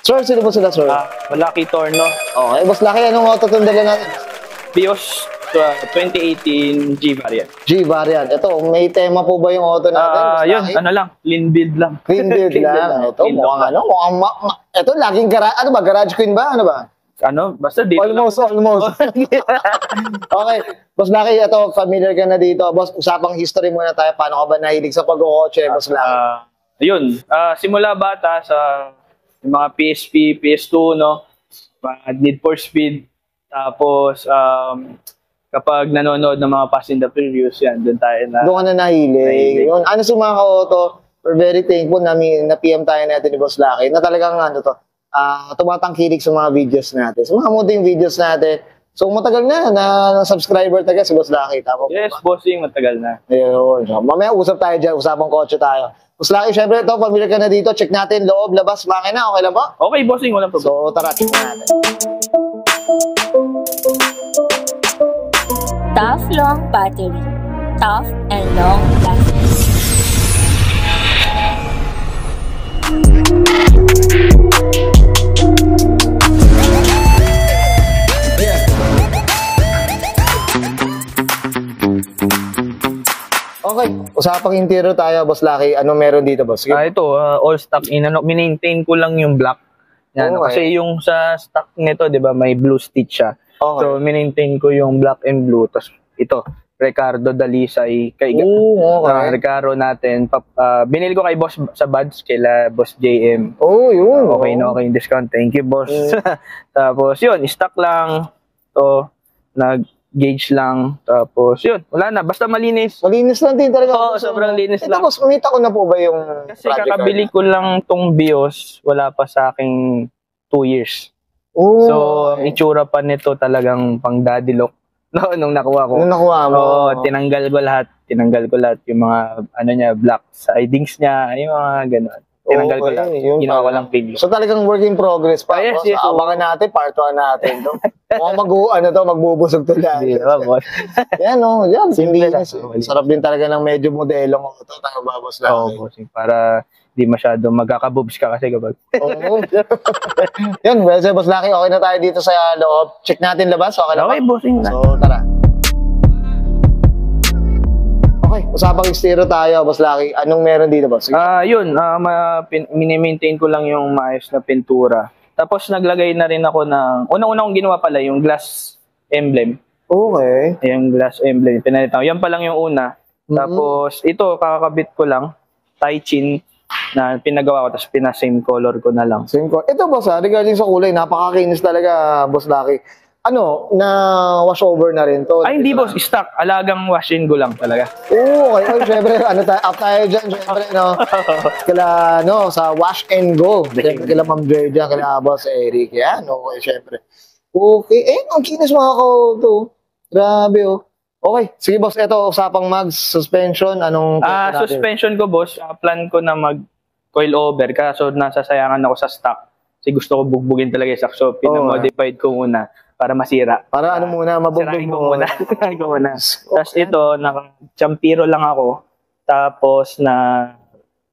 Sir, sino po sila, sir? Lucky Torno. Okay, boss Lucky, anong auto itong dala natin? Bios 2018 G variant. G variant. Ito, may tema po ba yung auto natin? Yun, ano lang, clean build lang. Clean build lang. Ito, mukhang ano, ito, laging garage, ano ba, garage queen ba? Ano ba? Ano, basta dito. Almost. Okay, boss Lucky, ito, familiar ka na dito. Boss, usapang history muna tayo. Paano ka ba nahilig sa pag-kotse, boss Lucky? Yun, simula bata sa yung mga PSP, PS2, no? Need for Speed. Tapos, kapag nanonood ng mga Fast and the Furious, yan, doon tayo na. Doon ka na nahilig. Yun, ano sa mga ka-auto, we're very thankful na PM tayo natin ni Boss Lucky na talagang ano to, tumatangkilik sa mga videos natin. Sa mga munting videos natin. So, matagal na subscriber taga si Boss Lucky. Tama po yes, ba? bossing, matagal na. Ayun. So, mamaya usap tayo dyan, usapang kotse tayo. Boss Lucky, syempre ito, familiar ka na dito. Check natin, loob, labas, makina. Okay lang po? Okay, bossing, walang problema. So, tara, check natin. Tough long battery. Tough and long lasting. Okay, usapang interior tayo, Boss Lucky. Ano meron dito, boss? Ito, all stock minmaintain ko lang yung black. Yan, Okay. Kasi yung sa stock nito, 'di ba, may blue stitch siya. Okay. So, minmaintain ko yung black and blue. Tapos ito, Ricardo Dalisay kay okay. Ricardo natin. Binili ko kay boss sa buds kila Boss JM. Oh, yun. Okay na okay yung discount. Thank you, boss. Tapos yun, stock lang. To nag-gauge lang. Tapos yun, wala na. Basta malinis. Malinis lang din talaga. Oo, sobrang linis lang. Tapos, umita ko na po ba yung Kasi kakabili ko lang tong BIOS, wala pa sa aking 2 years. Oh, So, ang itsura pa nito talagang pang daddy look. No, nung nakuha ko. Nung nakuha mo. Oo, tinanggal ko lahat. Tinanggal ko lahat yung mga, ano niya, black sidings niya, yung mga gano'n. Tinanggal ko lahat. Ginawa ko lang pin. So, talagang work in progress pa. Yes, yes. Abangan natin, part 1 natin. Magbubusog to lahat. Hindi, boss. Yan, yan. Simple lang. Sarap din talaga ng medyo modelong auto. Tayo babos lang. Oo, boss. Para di masyado magkakabobs ka kasi kapag. Oo. Yan, well, so, Boss Lucky, okay na tayo dito sa loob. Check natin labas. Okay lang Okay, ba? bossing na. So, tara. Okay, usapang estero tayo, Boss Lucky. Anong meron dito, boss? Yun, mini-maintain ko lang yung maayos na pintura. Tapos naglagay na rin ako ng, unang-una kong ginawa pala yung glass emblem. Okay. Yung glass emblem, pinalitan ko. Yan pa lang yung una. Tapos ito, kakakabit ko lang, Taichin, na pinagawa ko, tapos pina-same color ko na lang. Same ko. Ito, boss, regarding sa kulay, napakakinis talaga, Boss Lucky. Ano, na wash over na rin to? Ay, hindi boss, stock. Alagang wash and go lang talaga. Oo, okay. Siyempre, up tayo dyan, siyempre, no? Sa wash and go. Siyempre, kila Ma'am Joy dyan, kila Boss Eric. Yan, okay, siyempre. Okay, ang kinis mga to. Grabe, oh. Okay, sige, boss, ito, usapang mags, suspension, anong... Suspension ko, boss, plan ko na mag-coil over, kaso nasasayangan ako sa stock. Kasi gusto ko bugbugin talaga yung stock, so pinamodified ko muna para masira. Para ano muna, mabugbog mo. Sirain ko muna. Tapos ito, naka-champiro lang ako, tapos na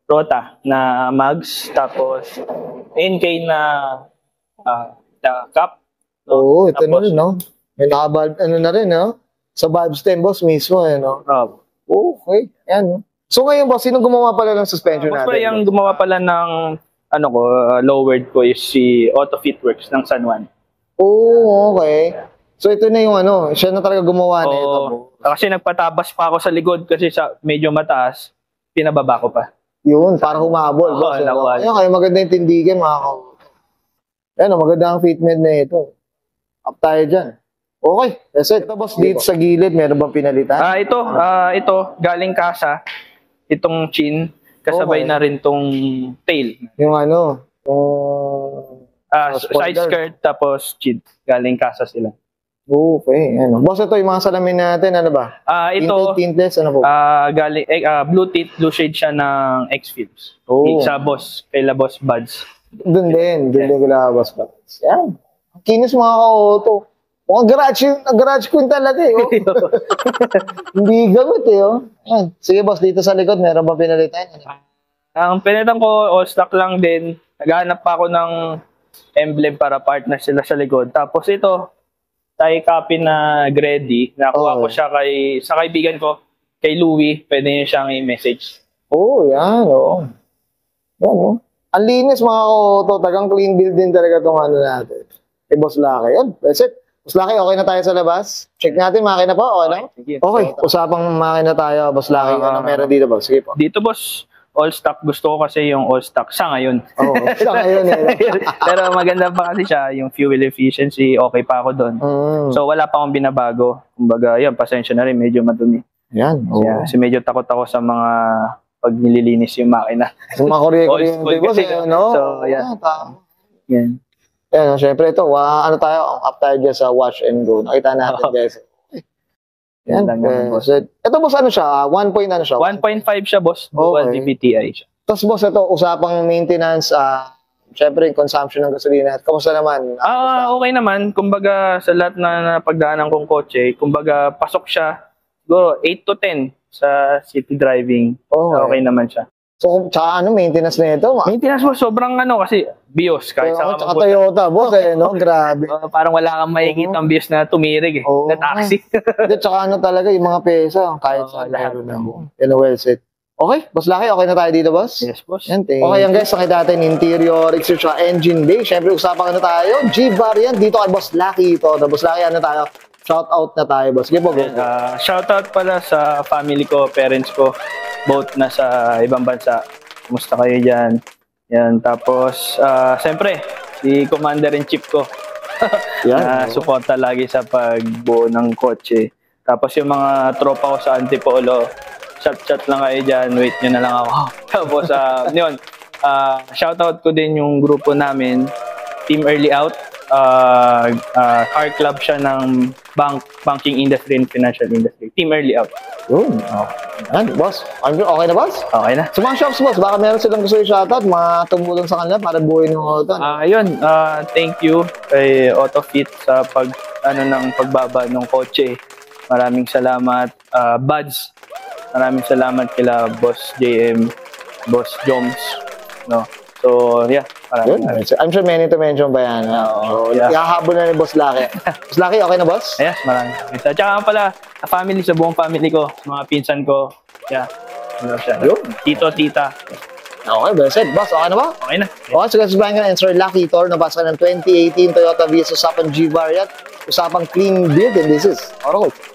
rota, na mags, tapos NK na cap. Oo, ito na rin, no? May nakabalb, ano na rin, no? Sa valve stem, boss, mismo, no? Okay, yan, no? So ngayon, boss, sino gumawa pala ng suspension natin? Boss, yung gumawa pala ng lowered ko is si Auto Fitworks ng San Juan. Oh, okay. So ito na yung siya na talaga gumawa na ito. Kasi nagpatabas pa ako sa likod kasi medyo mataas, pinababa ko pa. Yun, para humabol. Oo, lawal. Ayun, kaya maganda yung tindigan, mga kauto. Yan, maganda ang fitment na ito. Up tayo dyan. Okay, that's it. Ito, boss, dito sa gilid, meron bang pinalitan? Ito, galing kasa, itong chin, kasabay na rin tong tail. Yung side skirt, tapos chin, galing kasa sila. Okay, boss, ito yung mga salamin natin, ano ba? Ito, tintless, ano po? galing, blue tint, blue shade siya ng X-Films. Sa boss, kaila Boss Buds. Doon din kila Boss Buds. Yan. Kinis mga kauto. Mukhang garage queen talaga Hindi gamit Yan. Sige, boss, dito sa likod, meron ba pinalitan? Ang pinalitan ko, all stock lang din. Naghahanap pa ako ng emblem para partner sila sa likod. Tapos ito, tie copy na Grady. Nakuha ko siya sa kaibigan ko, kay Louie. Pwede niyo siyang i-message. Yan, oo. Yan, oh. Ang linis mga ko, tagang clean build din talaga itong ano natin. Boss Lucky. Yan, that's it. Boss Lucky, okay na tayo sa labas? Check natin, makina po, okay na? Sige. Okay, usapang makina tayo, Boss Lucky. Ano meron dito, boss? Sige po. Dito, boss, all stock. Gusto ko kasi yung all stock sa ngayon. Sa ngayon Pero maganda pa kasi siya, yung fuel efficiency, okay pa ako doon. So wala pa akong binabago. Kumbaga, yun, pasensya na rin, medyo madumi. Yan, Kasi medyo takot ako sa mga pag nililinis yung makina. Yung mga kuryente, boss, no? So, yan. Yan. Yan, syempre ito, ano tayo, up tayo dyan sa wash and go. Nakita natin, guys. Yan, boss. Ito, boss, ano siya? 1 point ano siya? 1.5 siya, boss. Dual DBTI siya. Tapos, boss, ito, usapang maintenance, syempre, yung consumption ng gasolina. Kamusta naman? Okay naman. Kumbaga, sa lahat na pagdaanan kong kotse, kumbaga, pasok siya. Siguro, 8 to 10 sa city driving. Okay naman siya. So, tsaka maintenance na ito? Maintenance mo, sobrang kasi BIOS. Kahit sa tsaka Toyota, boss, no? Grabe. Parang wala kang makikita ang BIOS na tumirig na taxi. Tsaka talaga, yung mga pesa, kahit sa meron na. Well set. Okay, Boss Lucky, okay na tayo dito, boss? Yes, boss. Okay, yan guys, nakita natin interior, exterior, engine bay. Siyempre, usapan na tayo. G-variant dito kay Boss Lucky ito. Boss Lucky, ano tayo? Shout out na tayo, boss. Sige po, go. Shout out pala sa family ko, parents ko, both nasa ibang bansa. Kumusta kayo dyan? Yan, tapos, siyempre, si Commander-in-Chief ko. Na suporta lagi sa pagbuo ng kotse. Tapos yung mga tropa ko sa Antipolo, chat lang kayo dyan, wait nyo na lang ako. Tapos, yun, shout out ko din yung grupo namin, Team Early Out. Car club siya ng banking industry and financial industry. Team Early Out. Yun. Boss, okay na, boss? Okay na. Sa mga shops, boss, baka meron silang gusto i-shoutout, mga tumulong sa kanila para buuin ng auto. Yun, thank you kay AutoFit sa pagbaba ng kotse. Maraming salamat. Buds, maraming salamat kila Boss JM, Boss Joms. No? So, yeah. I'm sure many to mention pa yan. Ihahabol na ni Boss Lucky. Boss Lucky, okay na, boss? Yes, maraming. At saka pala, sa buong family ko, mga pinsan ko. Yeah. Tito, tita. Okay, blessed. Boss, okay na ba? Okay na. Okay, so guys, bang and Sir Lucky Tor, nabasa ng 2018 Toyota Vios usapang G-Variant, usapang clean build, and this is Auto Coach.